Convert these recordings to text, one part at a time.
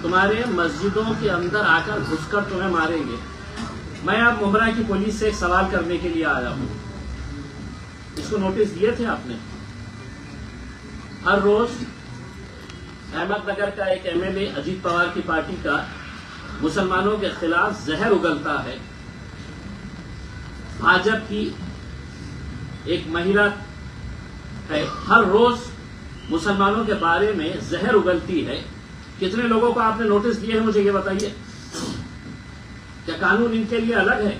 तुम्हारे मस्जिदों के अंदर आकर घुसकर तुम्हें मारेंगे। मैं अब मुमरा की पुलिस से एक सवाल करने के लिए आया हूं। इसको नोटिस दिए थे आपने? हर रोज अहमदनगर का एक एमएलए अजीत पवार की पार्टी का मुसलमानों के खिलाफ जहर उगलता है। भाजपा की एक महिला है, हर रोज मुसलमानों के बारे में जहर उगलती है। कितने लोगों को आपने नोटिस दिए हैं, मुझे ये बताइए। क्या कानून इनके लिए अलग है?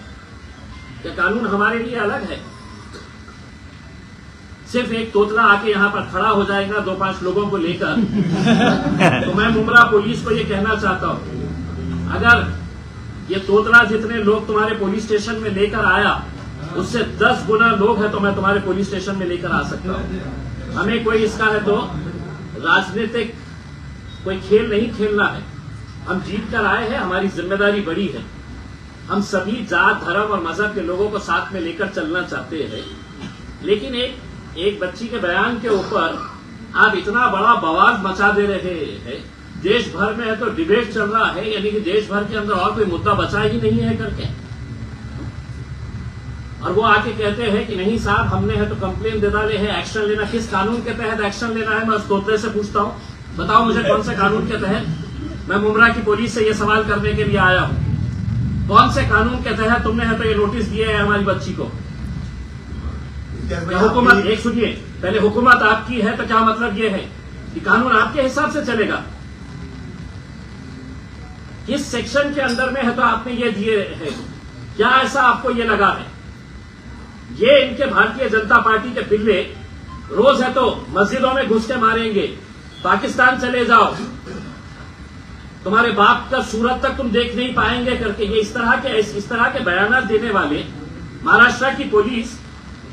क्या कानून हमारे लिए अलग है? सिर्फ एक तोतला आके यहां पर खड़ा हो जाएगा 2-5 लोगों को लेकर तो मैं मुमरा पुलिस को ये कहना चाहता हूं, अगर ये तोतला जितने लोग तुम्हारे पुलिस स्टेशन में लेकर आया उससे 10 गुना लोग हैं तो मैं तुम्हारे पुलिस स्टेशन में लेकर आ सकता हूं। हमें कोई इसका है तो राजनीतिक कोई खेल नहीं खेलना है। हम जीत कर आए हैं, हमारी जिम्मेदारी बड़ी है। हम सभी जात, धर्म और मजहब के लोगों को साथ में लेकर चलना चाहते हैं। लेकिन एक बच्ची के बयान के ऊपर आप इतना बड़ा बवाल मचा दे रहे हैं। देश भर में है तो डिबेट चल रहा है, यानी कि देश भर के अंदर और कोई मुद्दा बचा ही नहीं है करके, और वो आके कहते हैं कि नहीं साहब हमने है तो कंप्लेन दे डाले है, एक्शन लेना। किस कानून के तहत एक्शन लेना है? मैं उस तोते से पूछता हूं, बताओ मुझे कौन से कानून के तहत। मैं मुमरा की पुलिस से ये सवाल करने के लिए आया हूं, कौन से कानून के तहत तुमने है तो ये नोटिस दिए है हमारी बच्ची को? हुकूमत, एक सुनिए, पहले हुकूमत आपकी है तो क्या मतलब ये है कि कानून आपके हिसाब से चलेगा? किस सेक्शन के अंदर में है तो आपने ये दिए है? क्या ऐसा आपको ये लगा है? ये इनके भारतीय जनता पार्टी के पिल्ले रोज है तो मस्जिदों में घुस के मारेंगे, पाकिस्तान चले जाओ, तुम्हारे बाप का सूरत तक तुम देख नहीं पाएंगे करके ये इस तरह के बयान देने वाले महाराष्ट्र की पुलिस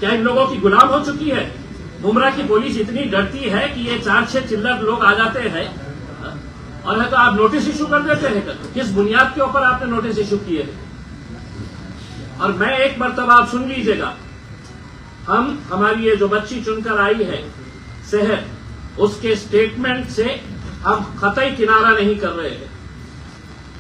क्या इन लोगों की गुलाम हो चुकी है? मुमरा की पुलिस इतनी डरती है कि ये 4-6 चिल्लर लोग आ जाते हैं और है तो आप नोटिस इशू कर देते हैं। किस बुनियाद के ऊपर आपने नोटिस इशू किए हैं? और मैं एक मर्तबा आप सुन लीजिएगा, हमारी ये जो बच्ची चुनकर आई है शहर, उसके स्टेटमेंट से हम कतई किनारा नहीं कर रहे हैं,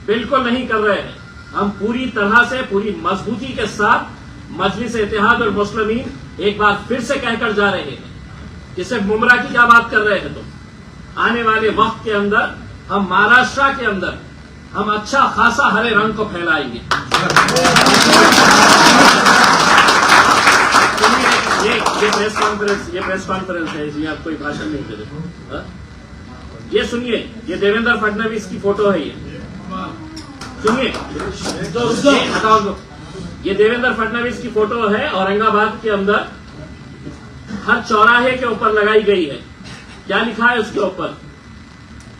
बिल्कुल नहीं कर रहे हैं। हम पूरी तरह से, पूरी मजबूती के साथ मजलिस इत्तेहाद और मुस्लिमीन एक बार फिर से कहकर जा रहे हैं कि सिर्फ मुमरा की क्या बात कर रहे हैं तुम। आने वाले वक्त के अंदर हम महाराष्ट्र के अंदर हम अच्छा खासा हरे रंग को फैलाएंगे। ये प्रेस कॉन्फ्रेंस है, इसमें आप कोई भाषण नहीं दे रहे। ये सुनिए, ये देवेंद्र फडणवीस की फोटो है, ये सुनिए तो हटाओ दो। ये देवेंद्र फडणवीस की फोटो है, औरंगाबाद के अंदर हर चौराहे के ऊपर लगाई गई है। क्या लिखा है उसके ऊपर?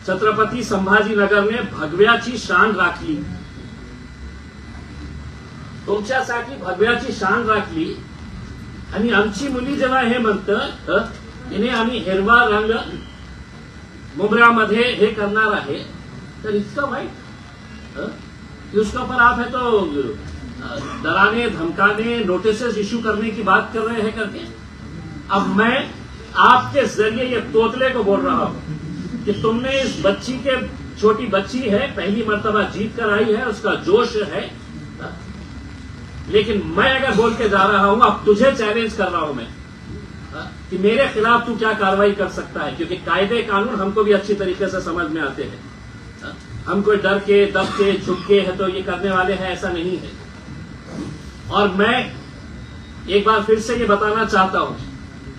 छत्रपती संभाजीनगर ने भगव्याची शान राखली। तुमच्यासाठी भगव्याची शान राखली आणि आमची मुली जेव्हा हे म्हणतं इन्हें आम्ही हिरवा रंग मुंबऱ्यामध्ये हे करणार आहे, तर इतकं वाईट कि उसके ऊपर आप है तो डराने, धमकाने, नोटिसेस इशू करने की बात कर रहे हैं करके। अब मैं आपके जरिए ये तोतले को बोल रहा हूं कि तुमने इस बच्ची के, छोटी बच्ची है, पहली मर्तबा जीत कर आई है, उसका जोश है, लेकिन मैं अगर बोल के जा रहा हूं, अब तुझे चैलेंज कर रहा हूं मैं कि मेरे खिलाफ तू क्या कार्रवाई कर सकता है, क्योंकि कायदे कानून हमको भी अच्छी तरीके से समझ में आते हैं। हम कोई डर के, दब के, छुप के है तो ये करने वाले हैं, ऐसा नहीं है। और मैं एक बार फिर से ये बताना चाहता हूं,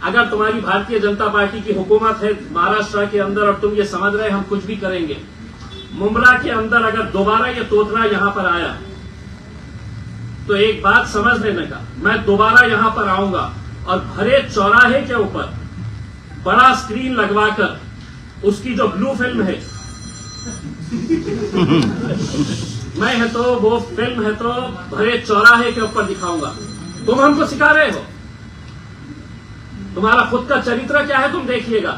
अगर तुम्हारी भारतीय जनता पार्टी की हुकूमत है महाराष्ट्र के अंदर और तुम ये समझ रहे हम कुछ भी करेंगे, मुमरा के अंदर अगर दोबारा ये तोतला यहां पर आया तो एक बात समझ लेने का, मैं दोबारा यहां पर आऊंगा और भरे चौराहे के ऊपर बड़ा स्क्रीन लगवाकर उसकी जो ब्लू फिल्म है मैं है तो वो फिल्म है तो भरे चौराहे के ऊपर दिखाऊंगा। तुम हमको सिखा रहे हो, तुम्हारा खुद का चरित्र क्या है तुम देखिएगा।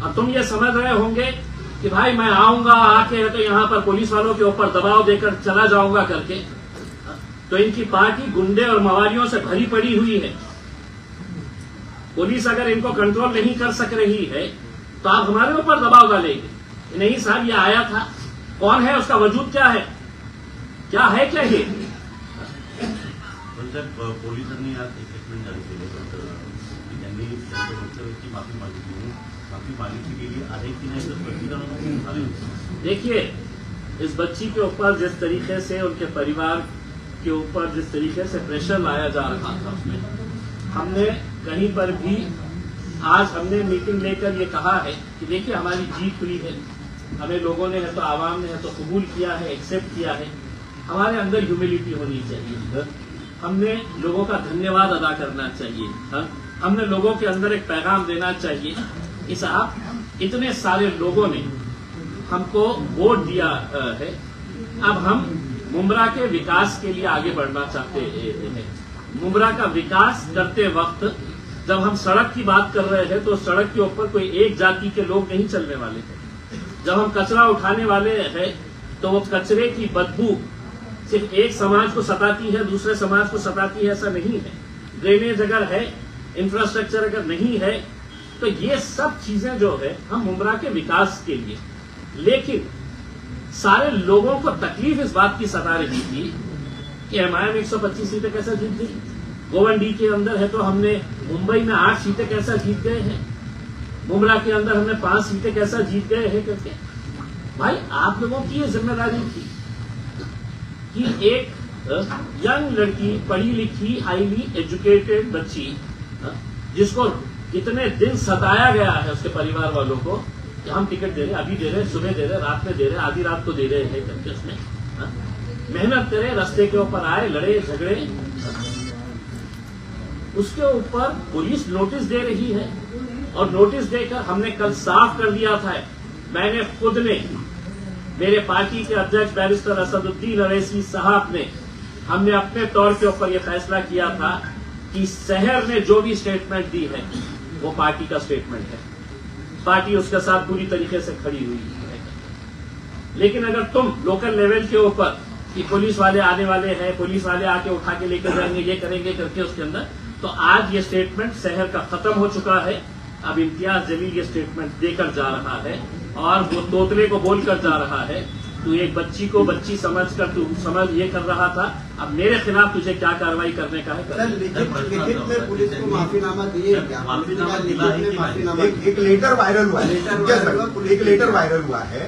अब तुम ये समझ रहे होंगे कि भाई मैं आऊंगा, आके है तो यहां पर पुलिस वालों के ऊपर दबाव देकर चला जाऊंगा करके, तो इनकी पार्टी गुंडे और मवालियों से भरी पड़ी हुई है। पुलिस अगर इनको कंट्रोल नहीं कर सक रही है तो आप हमारे ऊपर दबाव डालेंगे नहीं साहब ये आया था, कौन है, उसका वजूद क्या है क्या ये? पोलिसांनी आज एक स्टेटमेंट जारी केलं तर त्यांनी त्यांच्या वक्तव्याची माफी मागितली, माफी मागितली गेली आहे की नाही तर स्पष्टीकरण आले? देखिए, इस बच्ची के ऊपर जिस तरीके से उनके परिवार के ऊपर जिस तरीके से प्रेशर लाया जा रहा था, उसमें हमने कहीं पर भी आज हमने मीटिंग लेकर ये कहा है कि देखिए हमारी जीत हुई है, हमें लोगों ने है तो आवाम ने है तो कबूल किया है, एक्सेप्ट किया है। हमारे अंदर ह्यूमिलिटी होनी चाहिए, हमने लोगों का धन्यवाद अदा करना चाहिए, हमने लोगों के अंदर एक पैगाम देना चाहिए कि साहब इतने सारे लोगों ने हमको वोट दिया है, अब हम मुंब्रा के विकास के लिए आगे बढ़ना चाहते हैं। मुंब्रा का विकास करते वक्त जब हम सड़क की बात कर रहे हैं तो सड़क के ऊपर कोई एक जाति के लोग नहीं चलने वाले हैं। जब हम कचरा उठाने वाले हैं तो वो कचरे की बदबू सिर्फ एक समाज को सताती है, दूसरे समाज को सताती है, ऐसा नहीं है। ड्रेनेज अगर है, इंफ्रास्ट्रक्चर अगर नहीं है, तो ये सब चीजें जो है हम मुंब्रा के विकास के लिए, लेकिन सारे लोगों को तकलीफ इस बात की सता रही थी कि एमआईएम 125 सीटें कैसे जीत गई, गोवंडी के अंदर है तो हमने मुंबई में 8 सीटें कैसा जीत गए हैं, मुंब्रा के अंदर हमने 5 सीटें कैसा जीत गए हैं करके। भाई आप लोगों की ये जिम्मेदारी थी कि एक यंग लड़की, पढ़ी लिखी, हाईली एजुकेटेड बच्ची, जिसको कितने दिन सताया गया है उसके परिवार वालों को कि हम टिकट दे रहे, अभी दे रहे, सुबह दे रहे, रात में दे रहे, आधी रात को दे रहे हैं करके उसने मेहनत करे, रास्ते के ऊपर आए, लड़े झगड़े, उसके ऊपर पुलिस नोटिस दे रही है। और नोटिस देकर हमने कल साफ कर दिया था, मैंने खुद ने, मेरे पार्टी के अध्यक्ष बैरिस्टर असदुद्दीन अवैसी साहब ने, हमने अपने तौर के ऊपर यह फैसला किया था कि शहर ने जो भी स्टेटमेंट दी है वो पार्टी का स्टेटमेंट है, पार्टी उसके साथ पूरी तरीके से खड़ी हुई है। लेकिन अगर तुम लोकल लेवल के ऊपर कि पुलिस वाले आने वाले हैं, पुलिस वाले आके उठा के लेकर जाएंगे, ये करेंगे करके उसके अंदर, तो आज ये स्टेटमेंट शहर का खत्म हो चुका है। अब इम्तियाज जलील ये स्टेटमेंट देकर जा रहा है और वो तोतले को बोलकर जा रहा है, तू एक बच्ची को बच्ची समझकर तू समझ ये कर रहा था, अब मेरे खिलाफ तुझे क्या कार्रवाई करने का है। लिखित में पुलिस को माफीनामा दिए क्या? माफीनामा एक लेटर वायरल हुआ है, एक लेटर वायरल हुआ है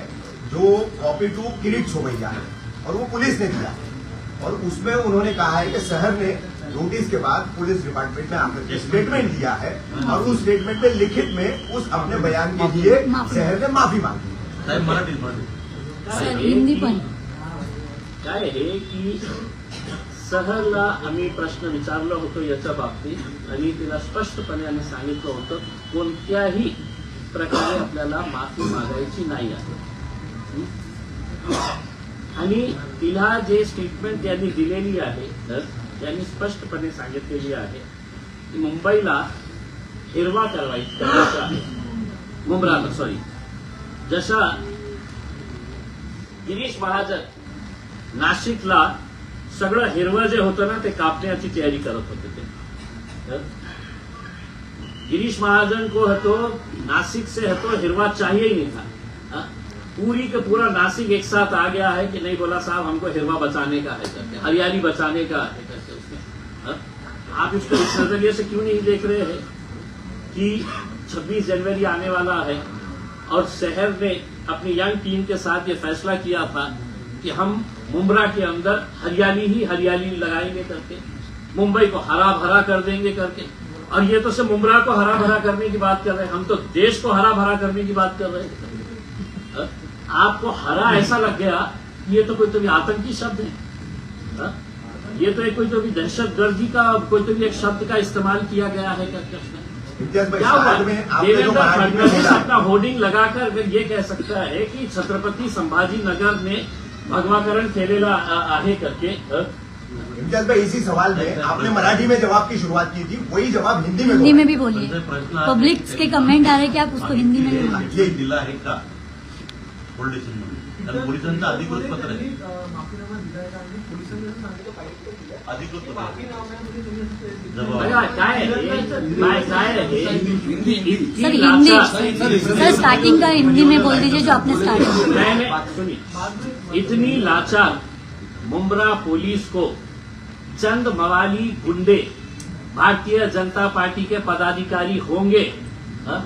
जो कॉपी टू किरीट सोमैया है और वो पुलिस ने दिया और उसमें उन्होंने कहा है कि शहर ने नोटिस के बाद पुलिस डिपार्टमेंट में आकर स्टेटमेंट दिया है और उस स्टेटमेंट में लिखित में उस अपने बयान के लिए शहर ने माफी मांगी है। हिंदी पण काय आहे की शहरला आम्ही प्रश्न विचारला होतो याच्या बाबतीत आणि तिला स्पष्टपणे आम्ही सांगितलं होतं कोणत्याही प्रकारे आपल्याला माफी मागायची नाही आहे। आणि तिला जे स्टेटमेंट त्यांनी दिलेली आहे त्यांनी स्पष्टपणे सांगितलेली आहे की मुंबईला हिरवा करायचा आहे, मुंब्राला सॉरी, जशा गिरीश महाजन नाशिकला सगळं हिरवं जे होतं ना ते कापण्याची तयारी करत होते ते। गिरीश महाजन को है तो नासिक से है तो हिरवा चाहिए ही नहीं था, पूरी का पूरा नासिक एक साथ आ गया है कि नहीं, बोला साहब हमको हिरवा बचाने का है करके, हरियाली बचाने का है करके उसमें। आप इसको इस नजरिए से क्यों नहीं देख रहे हैं कि 26 जनवरी आने वाला है और शहर ने अपनी यंग टीम के साथ ये फैसला किया था कि हम मुंब्रा के अंदर हरियाली ही हरियाली लगाएंगे करके, मुंबई को हरा भरा कर देंगे करके। और ये तो सिर्फ मुंब्रा को हरा भरा करने की बात कर रहे हैं, हम तो देश को हरा भरा करने की बात कर रहे हैं। आपको हरा ऐसा लग गया ये तो कोई तो भी आतंकी शब्द है, ये तो कोई तो भी दहशतगर्दी का कोई तो भी एक शब्द का इस्तेमाल किया गया है करके। क्या हुआ? देवेंद्र फडणवीस अपना होर्डिंग लगाकर अगर ये कह सकता है कि छत्रपति संभाजी नगर ने भगवाकरण केलेला आहे करके। इम्तियाज भाई इसी सवाल में आपने मराठी में जवाब की शुरुआत की थी, वही जवाब हिंदी में भी बोलिए। पब्लिक के कमेंट आ रहे कि आप उसको हिंदी में भी बोलिए। दिला है का पोलीस स्टेशनमध्ये कारण पोलिसांचं अधिकृत पत्र आहे माफीनामा दिलाय का आणि पोलिसांनी असं सांगितलं पाहिजे दिलं अधिकृत पत्र आहे. माफीनाम्यामध्ये त्यांनी असं ते- जबाब काय आहे सर हिंदी सर स्टार्टिंग का हिंदी में बोल दीजिए जो आपने स्टार्ट किया। मैंने सुनिए, इतनी लाचार मुंब्रा पुलिस को चंद मवाली गुंडे भारतीय जनता पार्टी के पदाधिकारी होंगे, हा?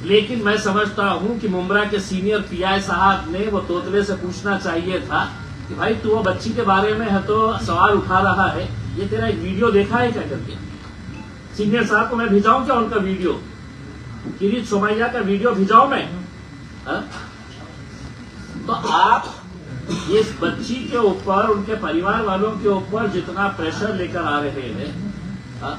लेकिन मैं समझता हूं कि मुंब्रा के सीनियर पीआई साहब ने वो तोतले से पूछना चाहिए था कि भाई तू वो बच्ची के बारे में है तो सवाल उठा रहा है, ये तेरा एक वीडियो देखा है क्या करके? सीनियर साहब को मैं भिजाऊं क्या उनका वीडियो? किरीट सोमैया का वीडियो भिजाऊं मैं? हा? तो आप इस बच्ची के ऊपर, उनके परिवार वालों के ऊपर जितना प्रेशर लेकर आ रहे हैं, हा?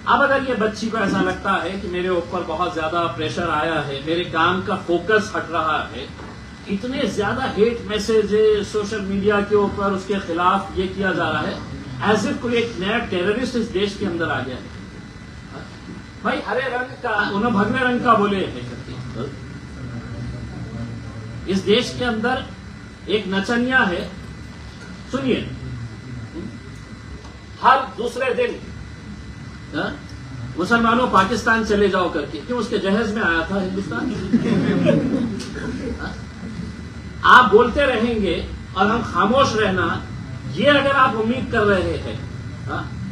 अब अगर ये बच्ची को ऐसा लगता है कि मेरे ऊपर बहुत ज्यादा प्रेशर आया है, मेरे काम का फोकस हट रहा है, इतने ज्यादा हेट मैसेज सोशल मीडिया के ऊपर उसके खिलाफ ये किया जा रहा है, एज इफ कोई एक नया टेररिस्ट इस देश के अंदर आ गया है। भाई हरे रंग का, उन्हें भगवे रंग का बोले हैं करके। इस देश के अंदर एक नचनिया है, सुनिए, हर दूसरे दिन मुसलमानों पाकिस्तान चले जाओ करके, क्यों? उसके जहेज में आया था हिंदुस्तान। आप बोलते रहेंगे और हम खामोश रहना, ये अगर आप उम्मीद कर रहे हैं,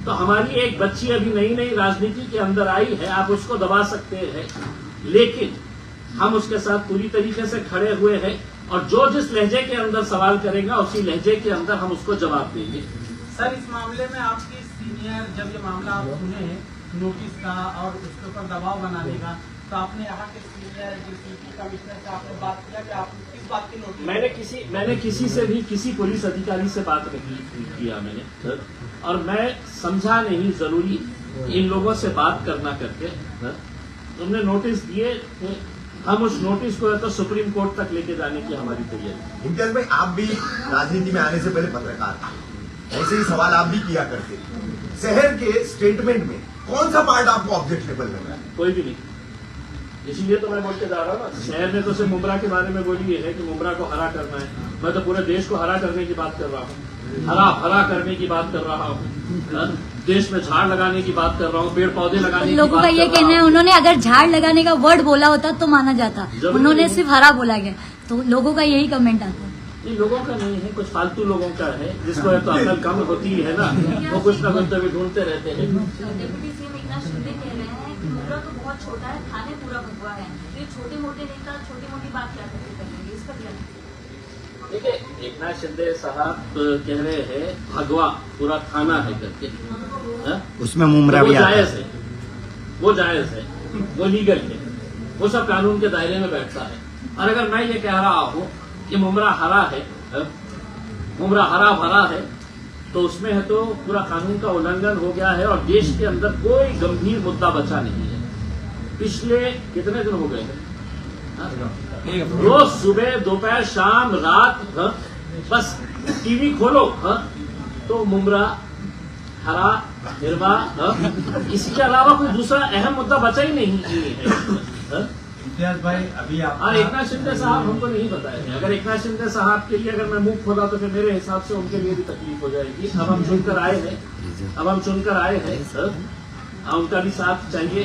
तो हमारी एक बच्ची अभी नई नई राजनीति के अंदर आई है, आप उसको दबा सकते हैं, लेकिन हम उसके साथ पूरी तरीके से खड़े हुए हैं और जो जिस लहजे के अंदर सवाल करेगा उसी लहजे के अंदर हम उसको जवाब देंगे। सर इस मामले में आपकी सीनियर जब ये मामला आप सुने नोटिस का और उसके ऊपर दबाव बनाने का, तो आपने यहाँ के सीनियर डिप्टी कमिश्नर से आपने बात किया कि आप किस बात की नोटिस? मैंने किसी से भी, किसी पुलिस अधिकारी से बात नहीं किया मैंने, और मैं समझा नहीं जरूरी इन लोगों से बात करना करके। तुमने नोटिस दिए, हम उस नोटिस को तो सुप्रीम कोर्ट तक लेके जाने की हमारी तैयारी। इम्तियाज भाई, आप भी राजनीति में आने से पहले पत्रकार थे, ऐसे ही सवाल आप भी किया करते थे। शहर के स्टेटमेंट में कौन सा पार्ट आपको ऑब्जेक्शनेबल लग रहा है? कोई भी नहीं, इसीलिए तो मैं बोलते जा रहा हूँ ना। शहर में तो सिर्फ मुंब्रा के बारे में बोली है कि मुंब्रा को हरा करना है, मैं तो पूरे देश को हरा करने की बात कर रहा हूँ, हरा भरा करने की बात कर रहा हूँ, देश में झाड़ लगाने की बात कर रहा हूँ, पेड़ पौधे लगाने की बात कर रहा हूँ। लोगों का ये कहना है, उन्होंने अगर झाड़ लगाने का वर्ड बोला होता तो माना जाता, उन्होंने सिर्फ हरा बोला गया, तो लोगों का यही कमेंट आता है। ये लोगों का नहीं है, कुछ फालतू लोगों का है, जिसको है तो अकल कम होती है ना, वो कुछ ना कुछ तो भी ढूंढते रहते हैं। डिप्टी सीएम एकनाथ शिंदे कह रहे हैं कि मुंब्रा तो बहुत छोटा है, थाने पूरा भगवा है, ये छोटे मोटे नेता छोटी मोटी बात क्या करेंगे, इस पर क्या? देखिए, एकनाथ शिंदे साहब कह रहे हैं भगवा पूरा थाना है करके, उसमें मुंब्रा भी आता जायज है, वो जायज है, वो लीगल है, वो सब कानून के दायरे में बैठता है। और अगर मैं ये कह रहा हूँ कि मुंब्रा हरा है, मुंब्रा हरा भरा है, तो उसमें है तो पूरा कानून का उल्लंघन हो गया है और देश के अंदर कोई गंभीर मुद्दा बचा नहीं है। पिछले कितने दिन हो गए हैं, रोज सुबह दोपहर शाम रात, बस टीवी खोलो तो मुंब्रा हरा निर्वा, इसके अलावा कोई दूसरा अहम मुद्दा बचा ही नहीं है। इम्तियाज भाई अभी आप और एकनाथ शिंदे साहब हमको नहीं बताए थे, अगर एकनाथ शिंदे साहब के लिए अगर मैं मुंह खोला तो फिर मेरे हिसाब से उनके लिए भी तकलीफ हो जाएगी। अब हम चुनकर आए हैं, सर उनका भी साथ चाहिए,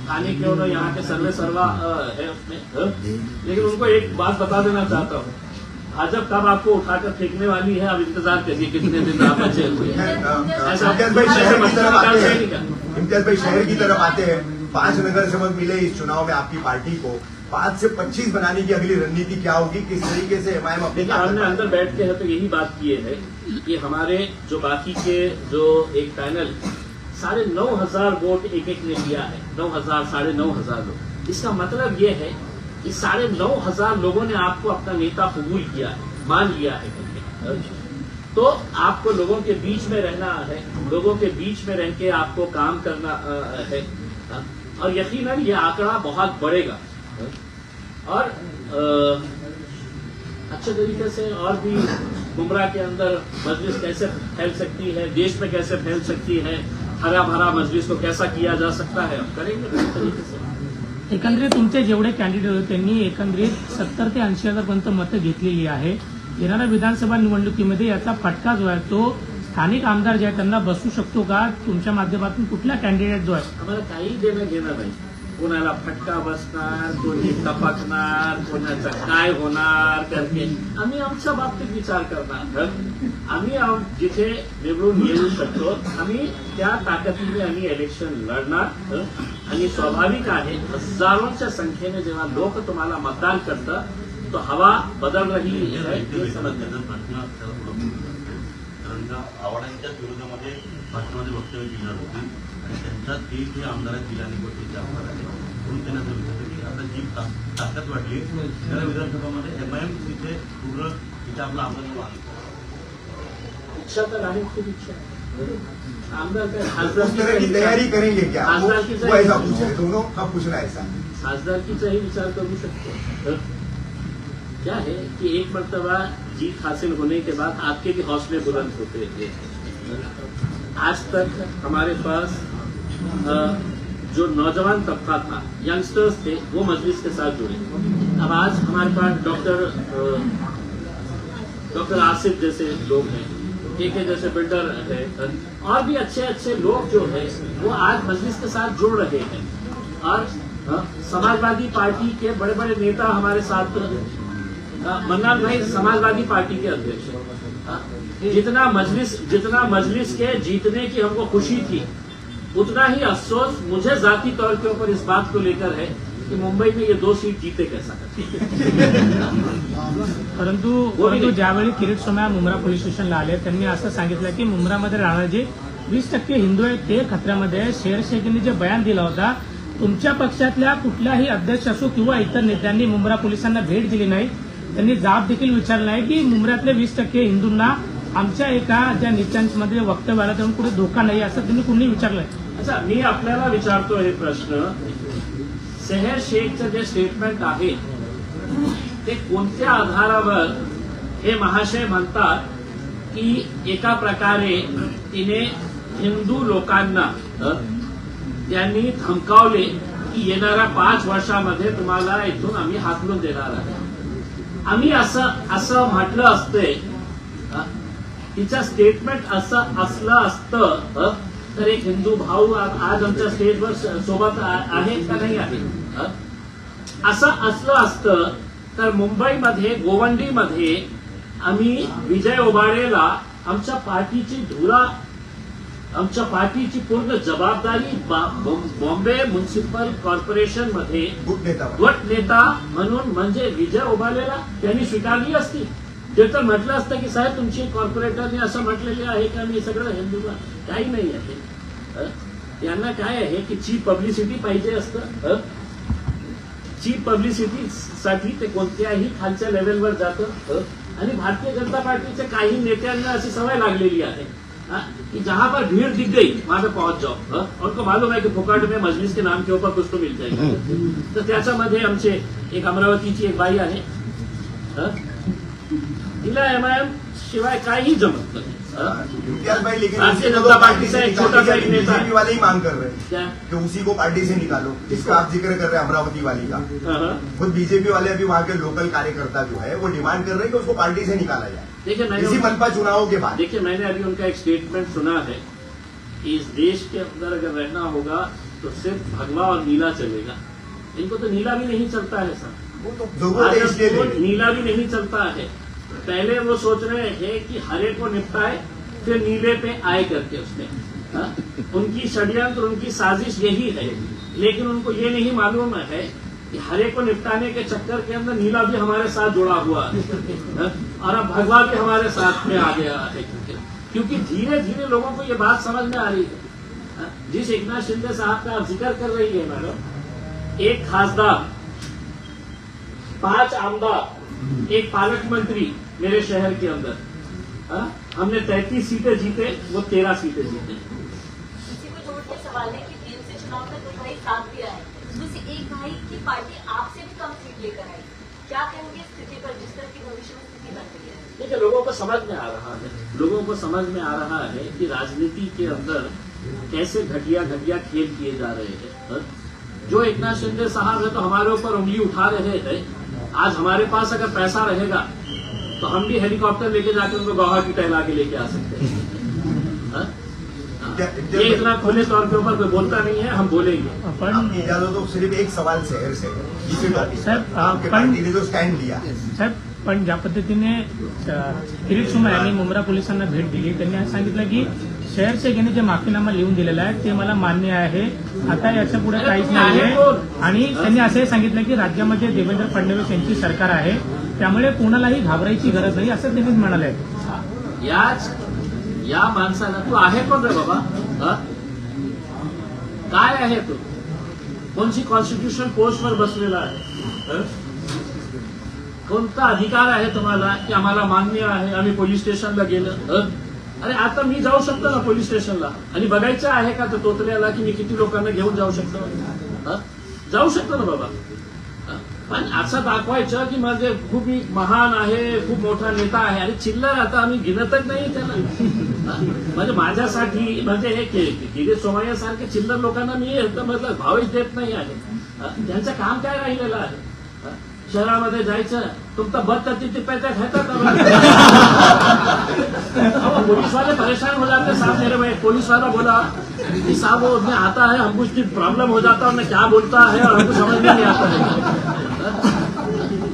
खाने के उन्होंने यहाँ के सर्वे सर्वा है उसमें। लेकिन उनको एक बात बता देना चाहता हूँ, भाजपा कब आपको उठाकर फेंकने वाली है, अब इंतजार करिए कितने दिन आप बचे हुए हैं। इम्तियाज भाई शहर की तरफ आते हैं, इम्तियाज भाई शहर की तरफ आते हैं। 5 नगर सेवक मिले इस चुनाव में आपकी पार्टी को, 5 से 25 बनाने की अगली रणनीति क्या होगी, किस तरीके से एमआईएम अपनी? हमने अंदर बैठ के है तो यही बात की है कि हमारे जो बाकी के जो एक पैनल 9,500 वोट एक ने लिया है, 9,000 9,500 लोग, इसका मतलब ये है कि 9,500 लोगों ने आपको अपना नेता कबूल किया है, मान लिया है। तो आपको लोगों के बीच में रहना है, लोगों के बीच में रह के आपको काम करना है, और यकीनन ये आंकड़ा बहुत बढ़ेगा और अच्छे तरीके से और भी मुंब्रा के अंदर मजलिस कैसे फैल सकती है, देश में कैसे फैल सकती है, हरा भरा मजलिस को कैसा किया जा सकता है, हम करेंगे इस तरीके से। एकंदरीत तुमचे जेवढे कॅन्डिडेट होते त्यांनी एकंदरीत 70 ते 80,000 पर्यंत मतं घेतलेली आहे. येणाऱ्या विधानसभा निवडणुकीमध्ये याचा फटका जो आहे तो स्थानिक आमदार जे आहे त्यांना बसू शकतो का? तुमच्या माध्यमातून कुठला कॅन्डिडेट जो आहे आम्हाला काही देणं घेणं नाही. कोणाला फटका बसणार, कोणी टपकणार, कोणाचं काय होणार त्याचे आम्ही आमच्या बाबतीत विचार करणार. आम्ही जिथे निवडून येऊ शकतो आम्ही त्या ताकदीने आम्ही इलेक्शन लढणार. आणि स्वाभाविक आहे हजारोंच्या संख्येने जेव्हा लोक तुम्हाला मतदान करतं तो हवा बदल रही है हे समजतं. त्याचा प्रश्न आपल्याला पुढं बोलू. कारण का आव्हाडांच्या विरोधामध्ये भाषणामध्ये वक्तव्य दिलं होती आणि त्यांच्या ते जे आमदार आहेत जिल्हा निवडणुकीचे आमदार आहेत म्हणून त्यांना असं विचारलं की आता जी ताकद वाढली त्याला विधानसभामध्ये MIM तिथे पूर्ण तिथे आपला आमदार इच्छा तर आहे खूप इच्छा. आमदार काय उस तरह की तैयारी करेंगे क्या? वो ऐसा पूछ रहे दोनों का पूछना ऐसा. खासदारकीचाही विचार करू शकतो. क्या है कि एक मर्तबा जीत हासिल होने के बाद आपके भी हौसले बुलंद होते थे. आज तक हमारे पास जो नौजवान तबका था, यंगस्टर्स थे, वो मजलिस के साथ जुड़े. अब आज हमारे पास डॉक्टर आसिफ जैसे लोग हैं, के जैसे बिल्डर है और भी अच्छे अच्छे लोग जो है वो आज मजलिस के साथ जुड़ रहे हैं. और समाजवादी पार्टी के बड़े बड़े नेता हमारे साथ. मन्नान भाई समाजवादी पार्टी के अध्यक्ष हैं. जितना मजलिस के जीतने की हमको खुशी थी उतना ही अफसोस मुझे जाती तौर के ऊपर इस बात को लेकर है की मुंबई में ये 2 सीट जीते कैसा करते. परंतु ज्यावेळी किरीट सोमय्या मुंब्रा पोलीस स्टेशनला आले त्यांनी असं सांगितलं की मुंब्रामध्ये राहणारे जे 20% हिंदू आहेत ते खतऱ्यामध्ये आहे. शेर शेखींनी जे बयान दिला होता तुमच्या पक्षातल्या कुठल्याही अध्यक्ष असो किंवा इतर नेत्यांनी मुंब्रा पोलिसांना भेट दिली नाही. त्यांनी जाब देखील विचारला नाही की मुंब्र्यातले 20% हिंदूंना आमच्या एका ज्या नेत्यांमध्ये वक्तव्य आलं त्यामुळे कुठे धोका नाही असं तुम्ही कुणी विचारलंय? अच्छा मी आपल्याला विचारतो हे प्रश्न. शहर शेखचं जे स्टेटमेंट आहे ते कोणत्या आधारावर हे महाशय म्हणतात की एका प्रकारे तिने हिंदू लोकांना त्यांनी धमकावले की येणाऱ्या 5 वर्षामध्ये तुम्हाला इथून आम्ही हाकलून देणार आहे. आम्ही असं म्हटलं असते तिचं स्टेटमेंट असं असलं असतं तर एक हिंदू भाऊ आज आमच्या स्टेजवर सोबत आहेत का नाही आहे. असं असलं असतं तर मुंबईमध्ये गोवंडीमध्ये आम्ही विजय ओबाळेला आमच्या पार्टीची पूर्ण जबाबदारी बॉम्बे म्युनिसिपल कॉर्पोरेशन मध्ये गट नेता म्हणून म्हणजे विजय ओबाळेला त्यांनी स्वीकारली असती. ते तर म्हटलं असतं की साहेब तुमची कॉर्पोरेटरने असं म्हटलेले आहे की आम्ही सगळं हिंदूला काही नाही आहे. त्यांना काय आहे की चीप पब्लिसिटी पाहिजे असतं. चीप पब्लिसिटी साठी ते कोणत्याही खालच्या लेवलवर जातं. आणि भारतीय जनता पार्टीच्या काही नेत्यांना अशी सवय लागलेली आहे कि जहां पर भीड़ दिख गई वहां पे पहुंच जाओ. उनको मालूम है कि फुकट में मजलिस के नाम के ऊपर कुछ तो मिल जाएगा. तर त्याच्यामध्ये आमचे एक अमरावतीची एक बाई आहे तिला MIM शिवाय काही जमत नाही. भारतीय जनता पार्टी से एक छोटा सा बीजेपी वाले ही मांग कर रहे हैं क्या कि उसी को पार्टी से निकालो. जिसका आप जिक्र कर रहे हैं अमरावती वाली का, खुद बीजेपी वाले अभी वहाँ के लोकल कार्यकर्ता जो है वो डिमांड कर रहे हैं कि उसको पार्टी से निकाला जाए. देखिए इसी मनपा चुनाव के बाद देखिए मैंने अभी उनका एक स्टेटमेंट सुना है कि इस देश के अंदर अगर रहना होगा तो सिर्फ भगवा और नीला चलेगा. इनको तो नीला भी नहीं चलता है सर. वो तो जरूरत है इसलिए नीला भी नहीं चलता है. पहले वो सोच रहे हैं कि हरे को निपटाए फिर नीले पे आए करके उसमें उनकी षड्यंत्र उनकी साजिश यही है. लेकिन उनको ये नहीं मालूम है कि हरे को निपटाने के चक्कर के अंदर नीला भी हमारे साथ जुड़ा हुआ है और अब भगवा भी हमारे साथ में आ गया है. क्योंकि धीरे धीरे लोगों को ये बात समझ में आ रही है. जिस एकनाथ शिंदे साहब का आप जिक्र कर रही है मैडम, एक खासदार, 5 आमदार, एक पालक मंत्री मेरे शहर के अंदर. हमने 33 सीटें जीते, वो 13 सीटें जीते. किसी को जोड़ के सवाल है कि BMC चुनाव में 2 भाई साथ भी आए, उसमें से एक भाई की पार्टी आपसे भी कम सीट लेकर आई. क्या कहेंगे स्थिति पर जिस तरह की भविष्य में स्थिति बन रही है? देखिए लोगों को समझ में आ रहा है, लोगों को समझ में आ रहा है कि राजनीति के अंदर कैसे घटिया खेल किए जा रहे हैं. जो एकनाथ शिंदे साहब है तो हमारे ऊपर उंगली उठा रहे हैं। आज हमारे पास अगर पैसा रहेगा तो हम भी हेलीकॉप्टर लेके जाकर उनको गुवाहाटी टहला के लेके आ सकते हैं। हाँ? ये इतना खुले तौर के ऊपर कोई बोलता नहीं है, हम बोलेंगे। आपकी इजाजत तो सिर्फ एक सवाल शहर से है, इसी टॉपिक साहेब, आपके पार्टी ने जो स्टँड लिया साहेब, पण ज्या पद्धतीने किरीट सोमय्या यांनी मुंब्रा पोलिसांना भेट दिली, त्यांनी असं सांगितलं की शहर शेखने जे माफीनामा लिहून दिलेला आहे ते मला मान्य आहे, आता याच्या पुढे काहीच नाही आहे। आणि त्यांनी असंही सांगितलं की राज्यामध्ये देवेंद्र फडणवीस यांची सरकार आहे, त्यामुळे कोणालाही घाबरायची गरज नाही, असं त्यांनी म्हणाले। या माणसाला तू आहे कोण रे बाबा? हा? काय आहे तू? कोणची कॉन्स्टिट्यूशन पोस्टवर बसलेला आहे? कोणता अधिकार आहे तुम्हाला की आम्हाला मान्य आहे, आम्ही पोलीस स्टेशनला गेलं? अरे आता मी जाऊ शकतो ना पोलीस स्टेशनला, आणि बघायचं आहे का तो तोतऱ्याला की मी किती लोकांना घेऊन जाऊ शकतो? जाऊ शकतो ना बाबा, पण असं दाखवायचं की म्हणजे खूप महान आहे, खूप मोठा नेता आहे। अरे चिल्लर आता आम्ही गिनतच नाही त्याला। म्हणजे माझ्यासाठी म्हणजे हे किरीट सोमय्या सारखे चिल्लर लोकांना मी मतलब भावच देत नाही आहे। त्यांचं काम काय राहिलेलं आहे? शहरामध्ये जायचं, तुमचा बद तिथे पैसे खातात, पुलिस वाले परेशान हो जाते। साहब मेरे भाई पुलिस वाला बोला कि साहब वो उसमें आता है, हमको उसकी प्रॉब्लम हो जाता है, उन्हें क्या बोलता है और हमको समझ में नहीं आता है।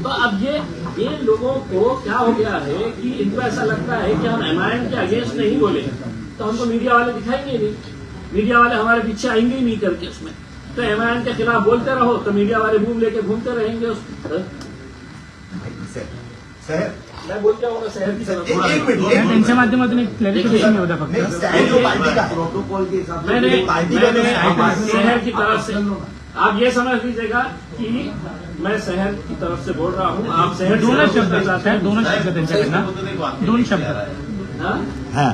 तो अब ये लोगों को क्या हो गया है कि इनको ऐसा लगता है कि हम एमआईएम के अगेंस्ट नहीं बोले तो हमको मीडिया वाले दिखाएंगे नहीं, मीडिया वाले हमारे पीछे आएंगे ही नहीं करके उसमें। तो एमआईएम के खिलाफ बोलते रहो तो मीडिया वाले बूम लेके घूमते रहेंगे उसमें। शहर मैं बोल क्या होगा शहर की तरफ? एक मिनट त्यांच्या माध्यमातून एक क्लॅरिफिकेशन होता नहीं, फक्त। स्टैंड जो पार्टी का है, प्रोटोकॉल के हिसाब से मैंने पार्टी शहर की तरफ से आप ये समझ लीजिएगा कि मैं शहर की तरफ से बोल रहा हूँ, आप शहर दोनच शब्द साहेब, दोनच शब्द त्यांच्याकडनं, दोन शब्द। हाँ हाँ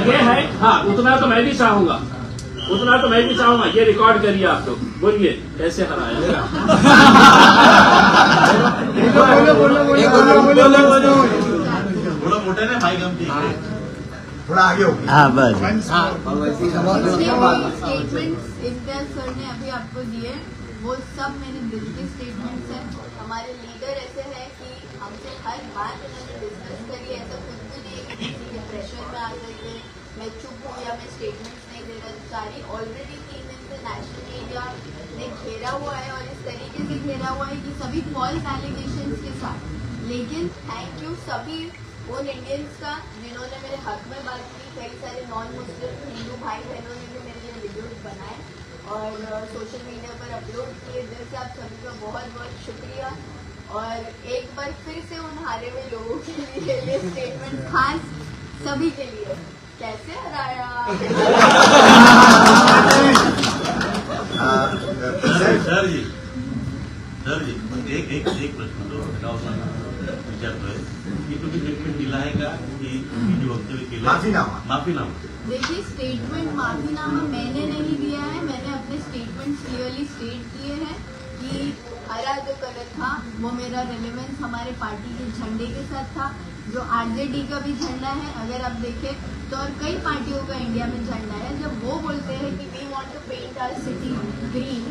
ये है, हाँ उतना तो मैं भी चाहूंगा, उतना तो मैं भी चाहूंगा। ये रिकॉर्ड करिए आप लोग, बोलिए कैसे हराया। थोडं मोठ्याने माईक आमची इकडे. थोड़ा आगे हो गया। हाँ बस स्टेटमेंट्स इम्तियाज सर ने अभी आपको दिए, वो सब मेरे दिल के स्टेटमेंट्स हैं। हमारे लीडर ऐसे हैं कि हमसे हर बात उन्होंने डिस्कस करी, ऐसा कुछ भी नहीं है कि किसी के प्रेशर में आ करके मैं चुप हूँ या मैं स्टेटमेंट्स नहीं दे रहा। सारी ऑलरेडी 3 दिन से नेशनल मीडिया ने घेरा हुआ है और इस तरीके से घेरा हुआ है कि सभी फॉल्स एलिगेशंस के साथ। लेकिन थैंक यू सभी उन इंडियंस का जिन्होंने मेरे हक में बात की। कई सारे नॉन मुस्लिम हिंदू भाई बहनों ने भी मेरे लिए वीडियोज बनाए और सोशल मीडिया पर अपलोड किए। दिल से आप सभी का बहुत बहुत शुक्रिया। और एक बार फिर से उन हारे हुए लोगों के लिए ये स्टेटमेंट खास सभी के लिए, कैसे हराया। सर जी एक प्रश्न जो विचारतोय की तुम्ही स्टेटमेंट दिला आहे का की जी वक्तव्य केलं माफीनामा? देखिए स्टेटमेंट माफीनामा मैंने नहीं दिया है, मैंने अपने स्टेटमेंट क्लियरली स्टेट किए हैं कि हरा जो कलर था वो मेरा रिलेवेंस हमारे पार्टी के झंडे के साथ था, जो आरजेडी का भी झंडा है। अगर आप देखें तो और कई पार्टियों का इंडिया में झंडा है। जब वो बोलते हैं कि we want to paint our city green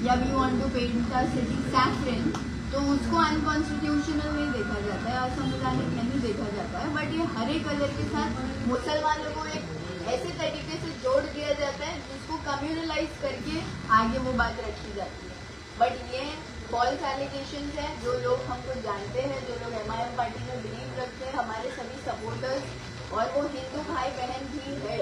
या we want to paint our city saffron, तो उसको अनकॉन्स्टिट्यूशनल नहीं देखा जाता है, असंवैधानिक नहीं देखा जाता है। बट ये हरे कलर के साथ मुसलमानों को एक ऐसे तरीके से जोड़ दिया जाता है जिसको कम्युनलाइज करके आगे वो बात रखी जाती है। बट ये फॉल्स एलिगेशंस है। जो लोग हमको जानते हैं, जो लोग एमआईएम पार्टी में बिलीव रखते हैं, हमारे सभी सपोर्टर्स, और वो हिंदू भाई बहन भी है।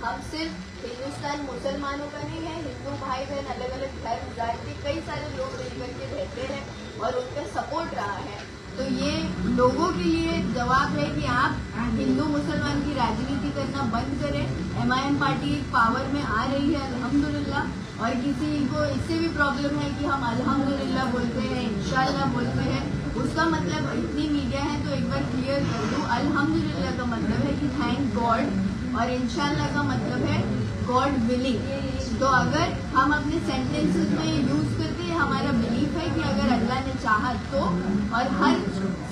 हम सिर्फ हिंदुस्तान मुसलमानों का नहीं है, हिंदू भाई बहन अलग अलग धर्म जात के कई सारे लोग मिलकर के रहते हैं और उनका सपोर्ट रहा है। तो ये लोगों के लिए जवाब है कि आप हिंदू मुसलमान की राजनीति करना बंद करें। एमआईएम पार्टी पावर में आ रही है अल्हम्दुलिल्लाह, और किसी को इससे भी प्रॉब्लम है कि हम अल्हम्दुलिल्लाह बोलते हैं, इंशाल्लाह बोलते हैं, उसका मतलब इतनी मीडिया है तो एक बार क्लियर कर दूं, अल्हम्दुलिल्लाह का मतलब है कि थैंक गॉड और इंशाल्लाह का मतलब है गॉड विलिंग। तो अगर हम अपने सेंटेंसेस में यूज करते हैं हमारा बिलीफ है कि अगर अल्लाह ने चाहा तो, और हर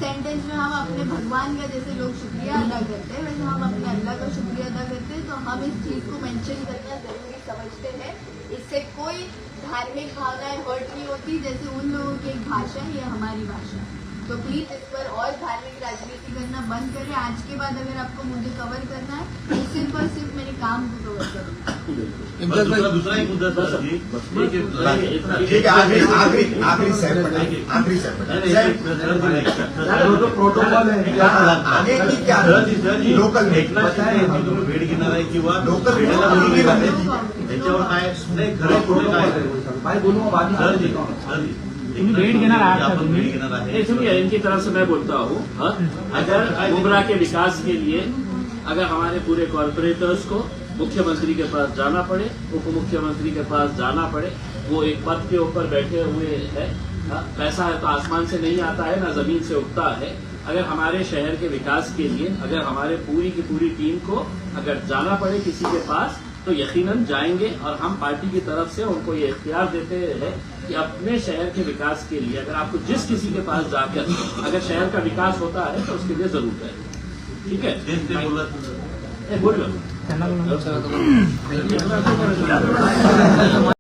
सेंटेंस में हम अपने भगवान का जैसे लोग शुक्रिया अदा करते हैं वैसे हम अपने अल्लाह का शुक्रिया अदा करते हैं, तो हम इस चीज़ को मेंशन करना जरूरी समझते हैं। इससे कोई धार्मिक भावनाएं हर्ट नहीं होती, जैसे उन लोगों की एक भाषा है, ये हमारी भाषा है। तो प्लीज इस पर और धार्मिक राजनीति करना बंद करें। आज के बाद अगर आपको मुझे कवर करना है तो सिर्फ और सिर्फ मेरे काम को कवर करूँ। दूसरा एक मुद्दा सर जी, ठीक है, आखिरी प्रोटोकॉल है आगे की क्या लोकल भेट घेणार आहे किंवा लोकल त्याच्यावर काय नाही खरं खोटं काय सर जी तुम्ही भेट घेणार आहात का तुम्ही? भेट घेणार आहे नहीं सुनिए, इनकी तरफ से मैं बोलता हूँ, अगर मुमरा के विकास के लिए अगर हमारे पूरे कॉर्पोरेटर्स को मुख्यमंत्री के पास जाना पड़े, उप मुख्यमंत्री के पास जाना पड़े, वो एक पद के ऊपर बैठे हुए हैं, पैसा है तो आसमान से नहीं आता है ना जमीन से उगता है। अगर हमारे शहर के विकास के लिए अगर हमारे पूरी की पूरी टीम को अगर जाना पड़े किसी के पास तो यकीनन जाएंगे, और हम पार्टी की तरफ से उनको ये इख्तियार देते हैं कि अपने शहर के विकास के लिए अगर आपको जिस किसी के पास जाकर अगर शहर का विकास होता है तो उसके लिए जरूर करें। ठीक है, बोलो। त्यांना